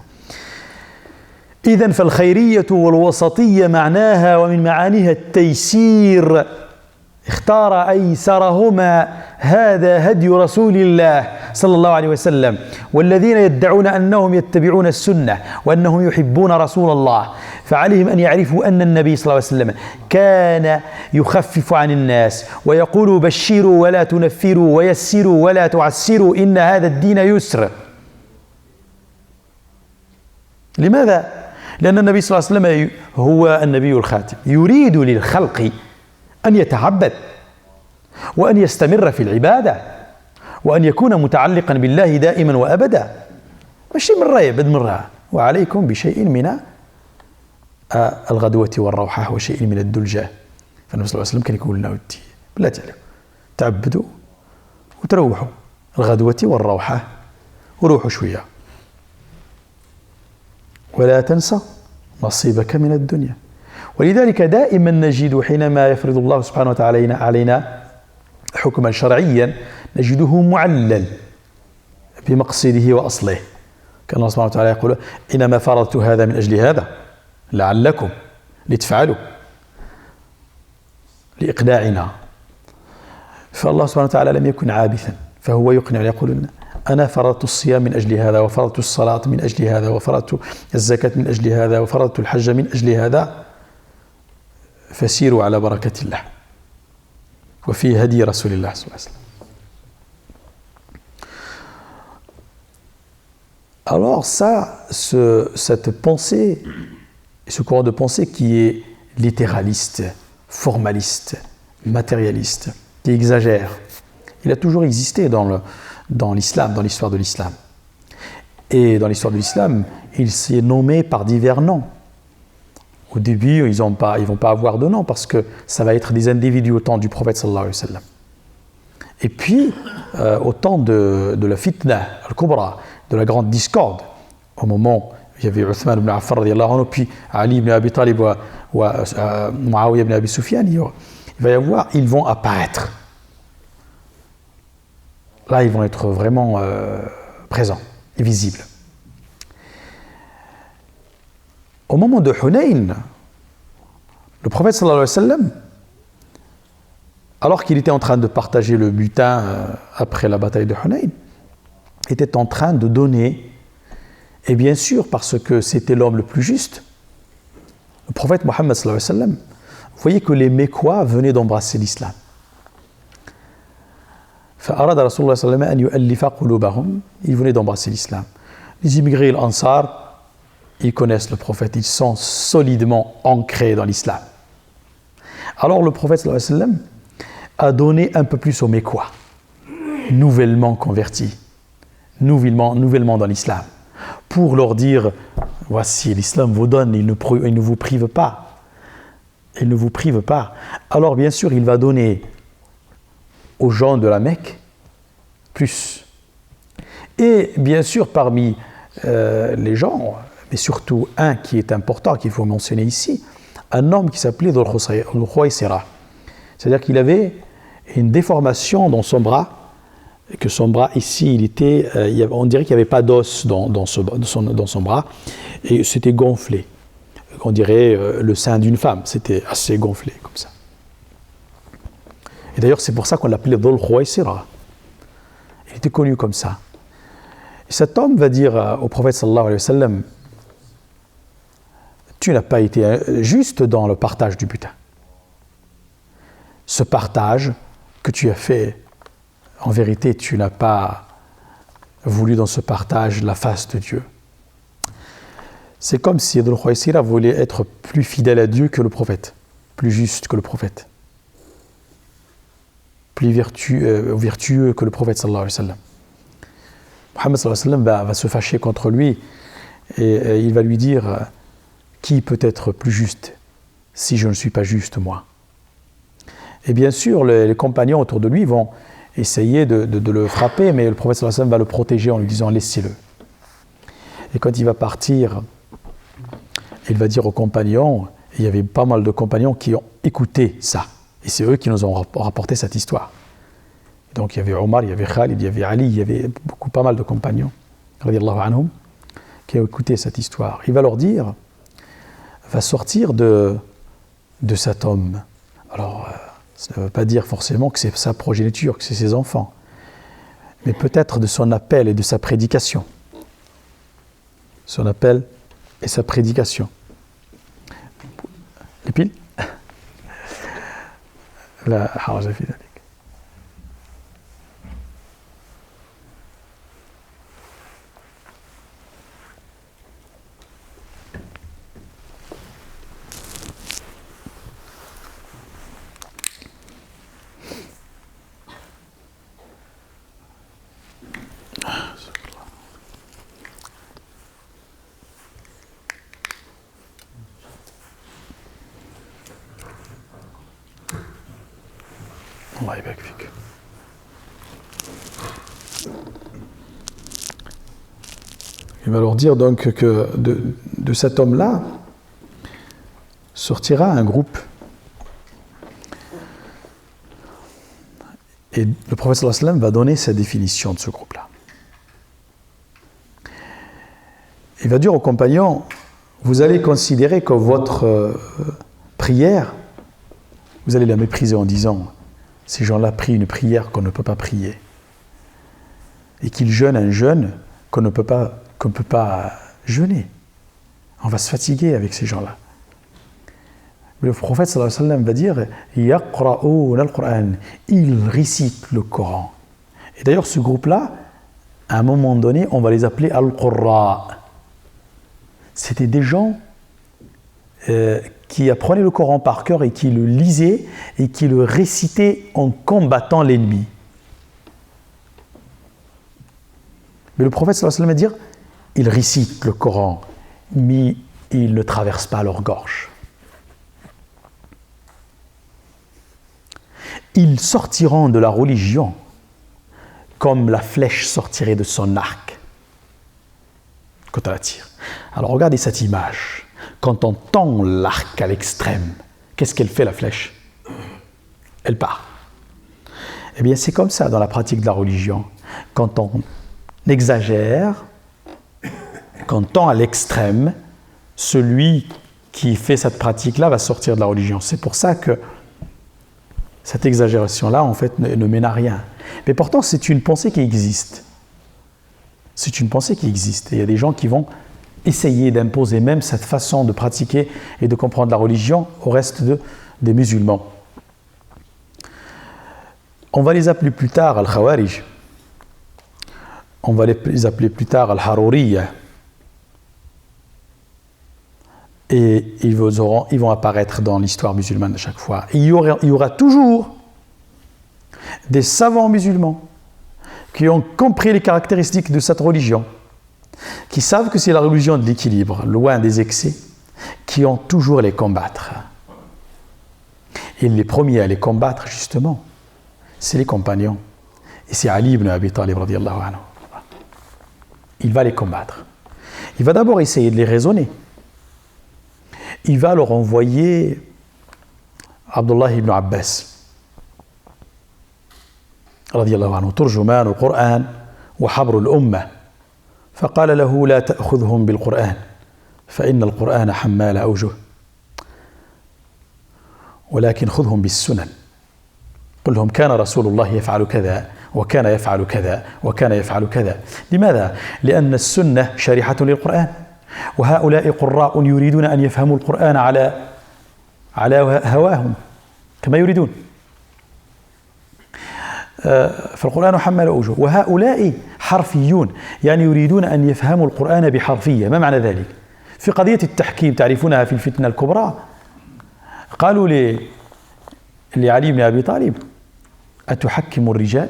إذن فالخيرية والوسطية معناها ومن معانيها التيسير. اختار أيسرهما هذا هدي رسول الله صلى الله عليه وسلم والذين يدعون أنهم يتبعون السنة وأنهم يحبون رسول الله فعليهم أن يعرفوا أن النبي صلى الله عليه وسلم كان يخفف عن الناس ويقول بشروا ولا تنفروا ويسروا ولا تعسروا إن هذا الدين يسر. لماذا؟ لأن النبي صلى الله عليه وسلم هو النبي الخاتم يريد للخلق أن يتعبد وأن يستمر في العبادة وأن يكون متعلقا بالله دائما وأبدا. ماشي مرة يعبد مرة. وعليكم بشيء من الغدوة والروحة وشيء من الدلجة. فالنبي صلى الله عليه وسلم كان يقول لنا لا تعبدوا وتروحوا الغدوة والروحة وروحوا شوية ولا تنسى نصيبك من الدنيا. ولذلك دائما نجد حينما يفرض الله سبحانه وتعالى علينا حكما شرعيا نجده معلل بمقصده وأصله. كان الله سبحانه وتعالى يقول إنما فرضت هذا من أجل هذا لعلكم لتفعلوا لإقناعنا. فالله سبحانه وتعالى لم يكن عابثا فهو يقنع يقول أنا فرضت الصيام من أجل هذا وفرضت الصلاة من أجل هذا وفرضت الزكاة من أجل هذا وفرضت الحج من أجل هذا فسيروا على بركة الله وفي هدي رسول الله صلى الله عليه وسلم. Alors ça, cette pensée, ce courant de pensée qui est littéraliste, formaliste, matérialiste, qui exagère, il a toujours existé dans l'islam, dans l'histoire de l'islam. Et dans l'histoire de l'islam, il s'est nommé par divers noms. Au début, ils ne vont pas avoir de nom parce que ça va être des individus au temps du prophète sallallahu alayhi wa sallam. Et puis, au temps de la fitna, al-kubra, de la grande discorde, au moment où il y avait Uthman ibn Affan radiyallahu anhu, puis Ali ibn Abi Talib ou Muawiyah ibn Abi Sufyan, il va y avoir, ils vont apparaître. Là, ils vont être vraiment présents et visibles. Au moment de Hunayn, le prophète sallallahu alayhi wa sallam, alors qu'il était en train de partager le butin après la bataille de Hunayn, était en train de donner, et bien sûr parce que c'était l'homme le plus juste, le prophète Mohammed sallallahu alayhi wa sallam, voyait que les Mécois venaient d'embrasser l'islam. فأراد رسول الله صلى الله عليه وسلم أن يؤلف قلوبهم. Ils venaient d'embrasser l'islam. Les immigrés, les Ansar, ils connaissent le prophète, ils sont solidement ancrés dans l'islam. Alors le prophète sallallahu alayhi wa sallam a donné un peu plus aux Mécois, nouvellement convertis, nouvellement dans l'islam, pour leur dire, voici l'islam vous donne, il ne vous prive pas. Il ne vous prive pas. Alors bien sûr, il va donner aux gens de la Mecque plus. Et bien sûr, parmi les gens, mais surtout un qui est important, qu'il faut mentionner ici, un homme qui s'appelait Dhul Khuwaysira. C'est-à-dire qu'il avait une déformation dans son bras, et que son bras ici, on dirait qu'il n'y avait pas d'os dans son bras, et c'était gonflé. On dirait le sein d'une femme, c'était assez gonflé comme ça. Et d'ailleurs, c'est pour ça qu'on l'appelait Dhul Khuwaysira. Il était connu comme ça. Et cet homme va dire au prophète sallallahu alayhi wa sallam, tu n'as pas été juste dans le partage du butin. Ce partage que tu as fait, en vérité, tu n'as pas voulu dans ce partage la face de Dieu. C'est comme si Dhul Khuwaysira voulait être plus fidèle à Dieu que le prophète, plus juste que le prophète, plus vertueux que le prophète sallallahu alayhi wa sallam. Mohammed sallallahu alayhi wa sallam va se fâcher contre lui et il va lui dire qui peut être plus juste si je ne suis pas juste moi. Et bien sûr, les compagnons autour de lui vont essayer de le frapper, mais le prophète sallallahu alayhi wa sallam va le protéger en lui disant laissez-le. Et quand il va partir, il va dire aux compagnons, il y avait pas mal de compagnons qui ont écouté ça. Et c'est eux qui nous ont rapporté cette histoire. Donc il y avait Omar, il y avait Khalid, il y avait Ali, il y avait pas mal de compagnons, radiyallahu anhum, qui ont écouté cette histoire. Il va leur dire, va sortir de cet homme. Alors, ça ne veut pas dire forcément que c'est sa progéniture, que c'est ses enfants, mais peut-être de son appel et de sa prédication. Son appel et sa prédication. Les piles ? لا حرج في ذلك. الله يبارك فيك. Il va leur dire donc que de cet homme-là sortira un groupe. Et le prophète sallallahu alayhi wa sallam va donner sa définition de ce groupe-là. Il va dire aux compagnons, vous allez considérer que votre prière, vous allez la mépriser en disant, ces gens-là prient une prière qu'on ne peut pas prier. Et qu'ils jeûnent un jeûne qu'on ne peut pas jeûner. On va se fatiguer avec ces gens-là. Mais le prophète sallallahu alayhi wa sallam va dire Yaqra'una al-Qur'an. Ils récitent le Coran. Et d'ailleurs, ce groupe-là, à un moment donné, on va les appeler al-Qurra. C'était des gens qui apprenaient le Coran par cœur et qui le lisaient et qui le récitaient en combattant l'ennemi. Mais le prophète sallallahu alayhi wa sallam va dire ils récitent le Coran, mais ils ne traversent pas leur gorge. Ils sortiront de la religion comme la flèche sortirait de son arc quand on la tire. Alors regardez cette image. Quand on tend l'arc à l'extrême, qu'est-ce qu'elle fait la flèche ? Elle part. Eh bien c'est comme ça dans la pratique de la religion. Quand on exagère, quand on tend à l'extrême, celui qui fait cette pratique-là va sortir de la religion. C'est pour ça que cette exagération-là, en fait, ne mène à rien. Mais pourtant, c'est une pensée qui existe. C'est une pensée qui existe. Et il y a des gens qui vont essayer d'imposer même cette façon de pratiquer et de comprendre la religion au reste des musulmans. On va les appeler plus tard al-Khawarij. On va les appeler plus tard al-Haruriyya. Et ils vont apparaître dans l'histoire musulmane à chaque fois. Et il y aura toujours des savants musulmans qui ont compris les caractéristiques de cette religion, qui savent que c'est la religion de l'équilibre, loin des excès, qui ont toujours les combattre. Et les premiers à les combattre, justement, c'est les compagnons. Et c'est Ali ibn Abi Talib, radiyallahu anhu. Il va les combattre. Il va d'abord essayer de les raisonner. Il va leur envoyer Abdullah ibn Abbas, رضي الله عنه ترجمان القرآن وحبر الأمة فقال له لا تأخذهم بالقرآن فإن القرآن حمال أوجه ولكن خذهم بالسنن قل لهم كان رسول الله يفعل كذا وكان يفعل كذا وكان يفعل كذا. لماذا؟ لأن السنة شارحة للقرآن وهؤلاء قراء يريدون أن يفهموا القرآن على هواهم كما يريدون. فالقرآن حمل أوجه وهؤلاء حرفيون يعني يريدون أن يفهموا القرآن بحرفية. ما معنى ذلك؟ في قضية التحكيم تعرفونها في الفتنة الكبرى قالوا لعلي بن أبي طالب أتحكم الرجال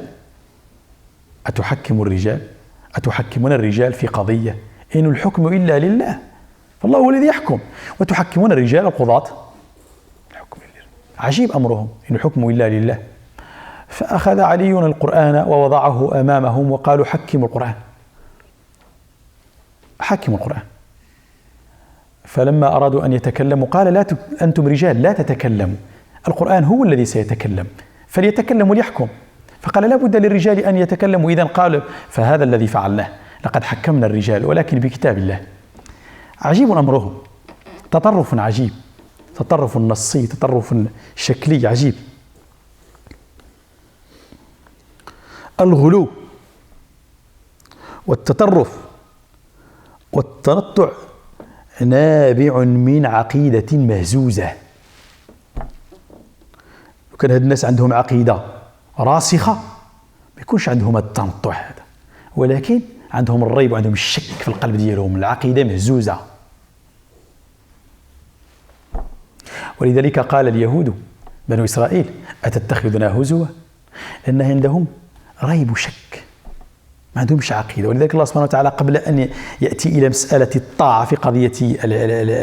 أتحكمون الرجال في قضية إن الحكم إلا لله فالله هو الذي يحكم وتحكمون الرجال القضاة الحكم لله. عجيب أمرهم إن الحكم إلا لله. فأخذ علي القرآن ووضعه أمامهم وقالوا حكموا القرآن. فلما أرادوا أن يتكلموا قال لا أنتم رجال لا تتكلموا القرآن هو الذي سيتكلم فليتكلم وليحكم. فقال لا بد للرجال أن يتكلموا. إذن قال فهذا الذي فعلناه لقد حكمنا الرجال ولكن بكتاب الله. عجيب أمرهم. تطرف عجيب تطرف نصي تطرف شكلي عجيب. الغلو والتطرف والتنطع نابع من عقيدة مهزوزة. وكان هاد الناس عندهم عقيدة راسخة ما يكونش عندهم التنطع هذا ولكن عندهم الريب وعندهم الشك في القلب ديالهم العقيدة مهزوزة. ولذلك قال اليهود بنو إسرائيل أتتخذنا هزوا لأن عندهم ريب وشك ما عندهمش عقيدة. ولذلك الله سبحانه وتعالى قبل أن يأتي إلى مسألة الطاعة في قضية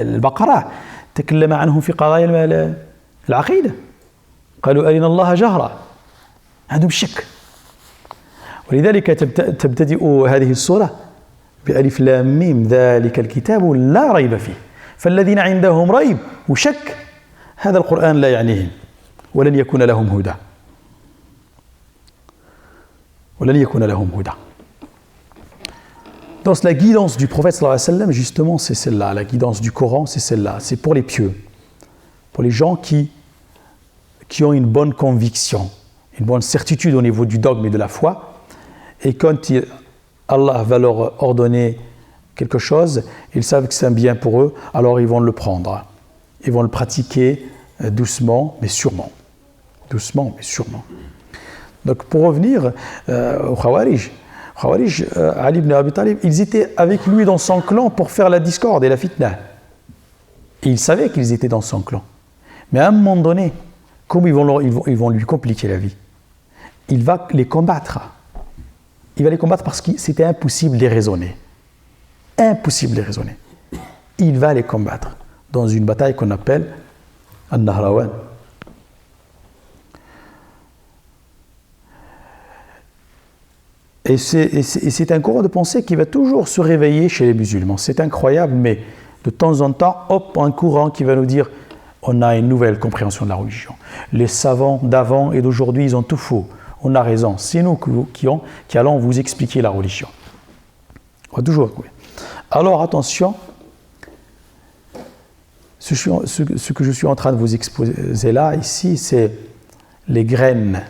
البقرة تكلم عنهم في قضايا العقيدة قالوا أرنا الله جهرا عندهم شك. ولذلك تبتدئ هذه السورة بألف لام ميم ذلك الكتاب لا ريب فيه فالذين عندهم ريب وشك هذا القرآن لا يعنيهم ولن يكون لهم هدى. Donc la guidance du prophète sallallahu alayhi wa sallam, justement, c'est celle-là. La guidance du Coran, c'est celle-là. C'est pour les pieux, pour les gens qui ont une bonne conviction, une bonne certitude au niveau du dogme et de la foi. Et quand Allah va leur ordonner quelque chose, ils savent que c'est un bien pour eux, alors ils vont le prendre. Ils vont le pratiquer doucement, mais sûrement. Doucement, mais sûrement. Donc pour revenir aux Khawarij, Ali ibn Abi Talib, ils étaient avec lui dans son clan pour faire la discorde et la fitna. Et ils savaient qu'ils étaient dans son clan. Mais à un moment donné, comme ils vont lui compliquer la vie, il va les combattre. Il va les combattre parce que c'était impossible de les raisonner. Impossible de les raisonner. Il va les combattre dans une bataille qu'on appelle An-Nahrawan. Et c'est un courant de pensée qui va toujours se réveiller chez les musulmans. C'est incroyable, mais de temps en temps, hop, un courant qui va nous dire on a une nouvelle compréhension de la religion. Les savants d'avant et d'aujourd'hui, ils ont tout faux. On a raison. C'est nous qui allons vous expliquer la religion. On va toujours. Alors attention, Ce que je suis en train de vous exposer là, ici, c'est les graines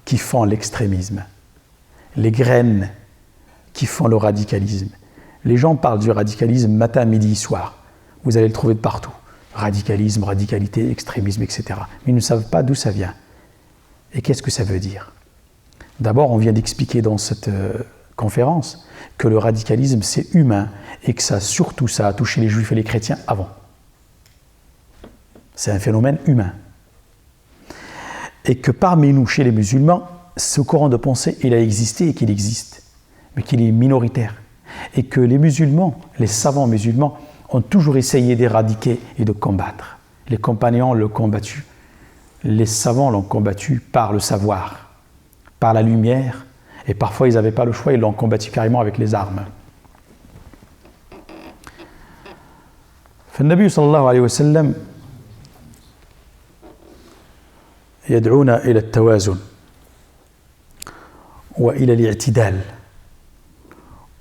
qui font l'extrémisme, les graines qui font le radicalisme. Les gens parlent du radicalisme matin, midi, soir. Vous allez le trouver de partout. Radicalisme, radicalité, extrémisme, etc. Mais ils ne savent pas d'où ça vient. Et qu'est-ce que ça veut dire? D'abord, on vient d'expliquer dans cette conférence que le radicalisme, c'est humain et que ça a touché les juifs et les chrétiens avant. C'est un phénomène humain. Et que parmi nous, chez les musulmans, ce courant de pensée, il a existé et qu'il existe, mais qu'il est minoritaire. Et que les musulmans, les savants musulmans, ont toujours essayé d'éradiquer et de combattre. Les compagnons l'ont combattu. Les savants l'ont combattu par le savoir, par la lumière, et parfois ils n'avaient pas le choix, ils l'ont combattu carrément avec les armes. فالنبي صلى الله عليه وسلم يدعونا إلى التوازن وإلى الاعتدال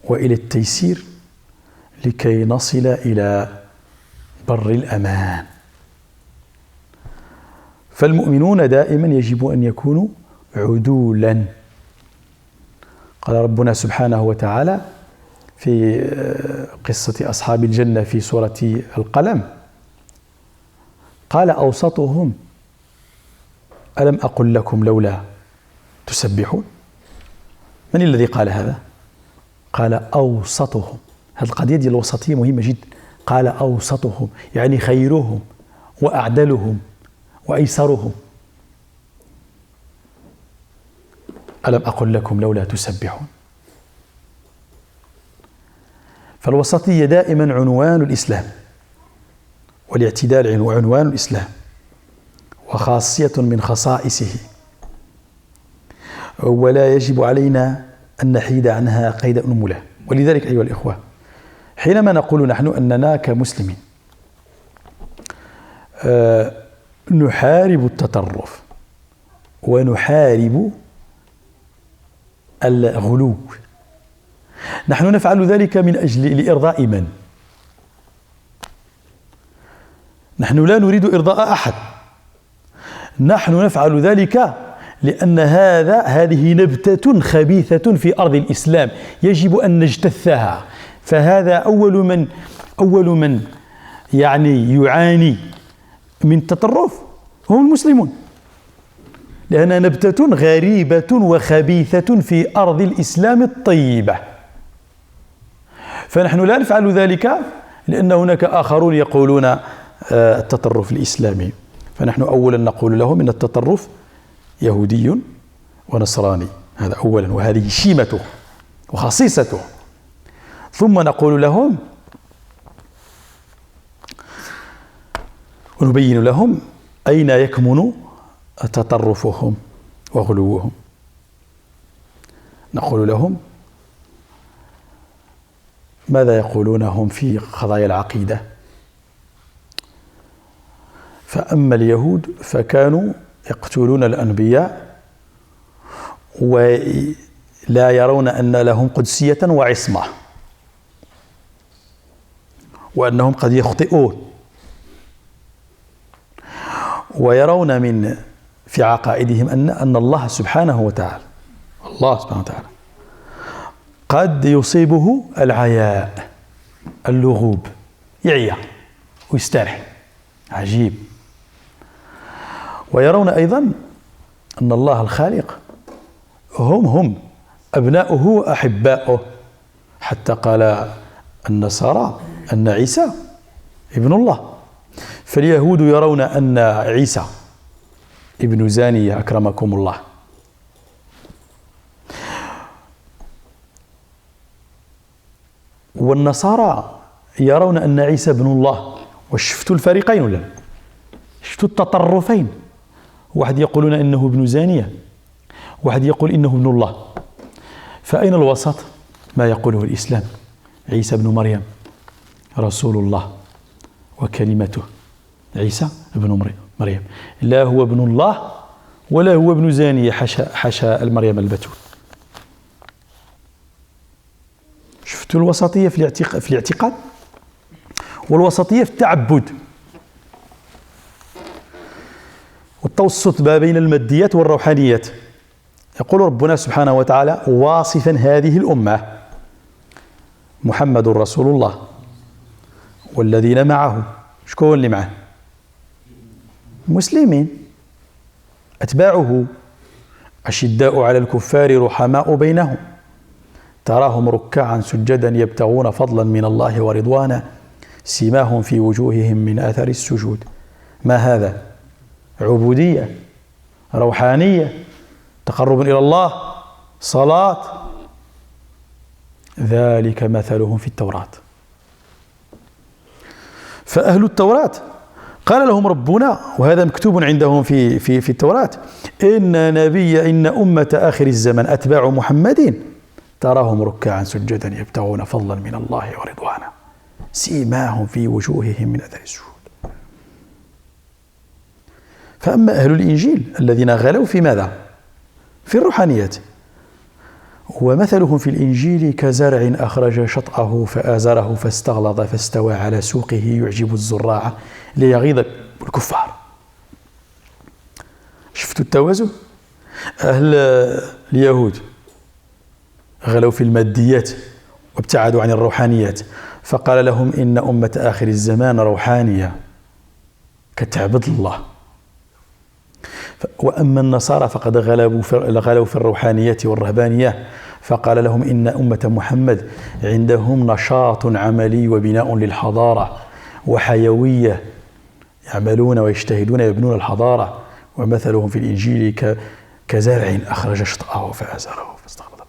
وإلى التيسير لكي نصل إلى بر الأمان. فالمؤمنون دائما يجب أن يكونوا عدولا. قال ربنا سبحانه وتعالى في قصة أصحاب الجنة في سورة القلم قال أوسطهم ألم أقل لكم لولا تسبحون. من الذي قال هذا؟ قال أوسطهم. هذه القضية ديال الوسطية مهمة جدا. قال أوسطهم يعني خيرهم وأعدلهم وأيسرهم. ألم أقل لكم لولا تسبحون. فالوسطية دائما عنوان الإسلام، والاعتدال عنوان الإسلام وخاصية من خصائصه، ولا يجب علينا أن نحيد عنها قيد أنملة. ولذلك أيها الإخوة، حينما نقول نحن أننا كمسلمين نحارب التطرف ونحارب الغلو، نحن نفعل ذلك من أجل لإرضاء من؟ نحن لا نريد إرضاء أحد، نحن نفعل ذلك لأن هذه نبتة خبيثة في أرض الإسلام يجب أن نجتثها. فهذا أول من يعني يعاني من التطرف هم المسلمون، لأنها نبتة غريبة وخبيثة في أرض الإسلام الطيبة. فنحن لا نفعل ذلك لأن هناك آخرون يقولون التطرف الإسلامي، فنحن أولا نقول لهم إن التطرف يهودي ونصراني، هذا أولا، وهذه شيمته وخصيصته. ثم نقول لهم ونبين لهم أين يكمن تطرفهم وغلوهم. نقول لهم ماذا يقولون هم في قضايا العقيدة. فأما اليهود فكانوا يقتلون الأنبياء ولا يرون أن لهم قدسية وعصمة، وأنهم قد يخطئون، ويرون في عقائدهم أن الله سبحانه وتعالى قد يصيبه العياء، اللغوب، يعيا ويسترح. عجيب. ويرون أيضا أن الله الخالق هم أبناؤه وأحباؤه، حتى قال النصارى أن عيسى ابن الله. فاليهود يرون أن عيسى ابن زانية أكرمكم الله، والنصارى يرون أن عيسى ابن الله. وشفتوا الفريقين ولا شفتوا التطرفين؟ واحد يقولون إنه ابن زانية، واحد يقول إنه ابن الله. فأين الوسط؟ ما يقوله الإسلام: عيسى ابن مريم رسول الله وكلمته. عيسى ابن مريم لا هو ابن الله ولا هو ابن زانية، حاشا المريم البتول. شفتوا الوسطية في الاعتقاد؟ والوسطية في التعبد والتوسط ما بين الماديات والروحانيات. يقول ربنا سبحانه وتعالى واصفا هذه الأمة: محمد رسول الله والذين معه. شكون اللي معه؟ مسلمين أتباعه، أشداء على الكفار رحماء بينهم، تراهم ركعا سجدا يبتغون فضلا من الله ورضوانا، سيماهم في وجوههم من أثر السجود. ما هذا؟ عبودية، روحانية، تقرب إلى الله، صلاة. ذلك مثلهم في التوراة. فأهل التوراة قال لهم ربنا، وهذا مكتوب عندهم في التوراة: إن أمة آخر الزمن أتباع محمد تراهم ركعا سجدا يبتغون فضلا من الله ورضوانا، سيماهم في وجوههم من أثر السجود. فأما أهل الإنجيل الذين غلوا في ماذا؟ في الروحانيات. ومثلهم في الإنجيل كزرع أخرج شطأه فآزره فاستغلظ فاستوى على سوقه يعجب الزراع ليغيظ الكفار. شفتوا التوازن؟ أهل اليهود غلوا في الماديات وابتعدوا عن الروحانيات، فقال لهم إن أمة آخر الزمان روحانية كتعبد الله. وأما النصارى فقد غلوا في الروحانيات والرهبانية، فقال لهم إن أمة محمد عندهم نشاط عملي وبناء للحضارة وحيوية، يعملون ويجتهدون يبنون الحضارة. ومثلهم في الإنجيل كزرع أخرج شطأه فآزره فاستغلظ.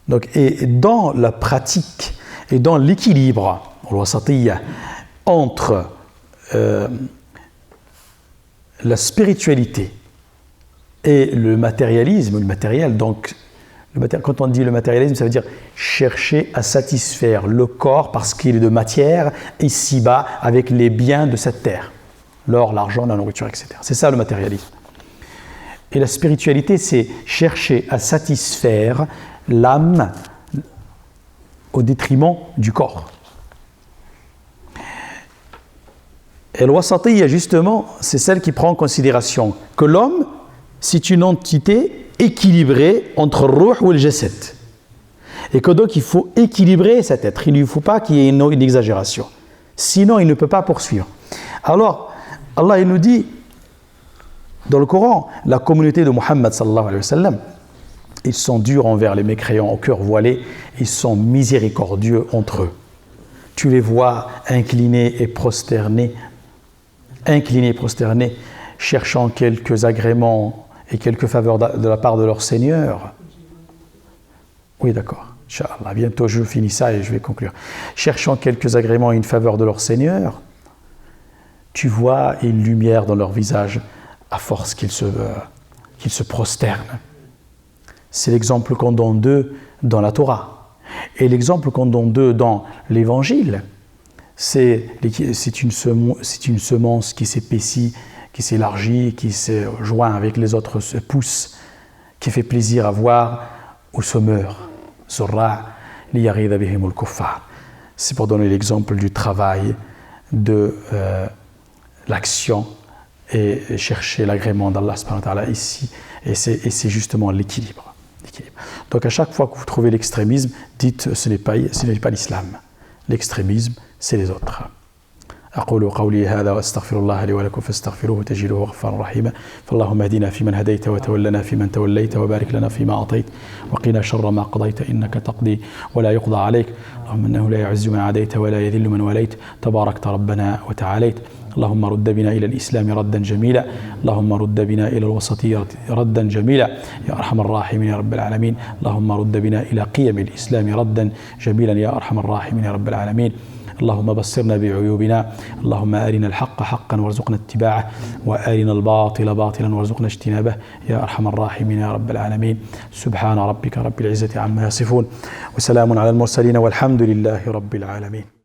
Donc, et dans la pratique et dans l'équilibre entre la spiritualité et le matérialisme, le matériel, donc quand on dit le matérialisme, ça veut dire chercher à satisfaire le corps parce qu'il est de matière ici-bas avec les biens de cette terre, l'or, l'argent, la nourriture, etc. C'est ça le matérialisme. Et la spiritualité, c'est chercher à satisfaire l'âme au détriment du corps. Et l'wasatiyya, justement, c'est celle qui prend en considération que l'homme, c'est une entité équilibrée entre le ruh et le jasad. Et que donc il faut équilibrer cet être. Il ne faut pas qu'il y ait une exagération. Sinon, il ne peut pas poursuivre. Alors, Allah il nous dit, dans le Coran, la communauté de Muhammad sallallahu alayhi wa sallam, ils sont durs envers les mécréants au cœur voilé, ils sont miséricordieux entre eux. Tu les vois inclinés et prosternés, cherchant quelques agréments et quelques faveurs de la part de leur Seigneur. Oui, d'accord. Inch'Allah, bientôt je finis ça et je vais conclure. Cherchant quelques agréments et une faveur de leur Seigneur, tu vois une lumière dans leur visage à force qu'ils se prosternent. C'est l'exemple qu'on donne d'eux dans la Torah. Et l'exemple qu'on donne d'eux dans l'Évangile, c'est une semence qui s'épaissit, qui s'élargit, qui se joint avec les autres pousses, qui fait plaisir à voir ou se meurt. C'est pour donner l'exemple du travail, de l'action et chercher l'agrément d'Allah subhanahu wa ta'ala ici. Et c'est justement l'équilibre. Donc à chaque fois que vous trouvez l'extrémisme, dites ce n'est pas l'islam. L'extrémisme, c'est les autres. أقول قولي هذا وأستغفر الله لي ولكم فاستغفروه تجدوه غفارا رحيما. فاللهم اهدنا فيمن هديت وتولنا فيمن توليت وبارك لنا فيما أعطيت وقنا شر ما قضيت إنك تقضي ولا يقضى عليك. اللهم إنه لا يعز من عاديت ولا يذل من وليت تباركت ربنا وتعاليت. اللهم رد بنا إلى الإسلام ردا جميلا. اللهم رد بنا إلى الوسطية ردا جميلا يا أرحم الراحمين يا رب العالمين. اللهم رد بنا إلى قيم الإسلام ردا جميلا يا أرحم الراحمين يا رب العالمين. اللهم بصرنا بعيوبنا. اللهم أرنا الحق حقا وارزقنا اتباعه وأرنا الباطل باطلا وارزقنا اجتنابه يا أرحم الراحمين يا رب العالمين. سبحان ربك رب العزة عما يصفون وسلام على المرسلين والحمد لله رب العالمين.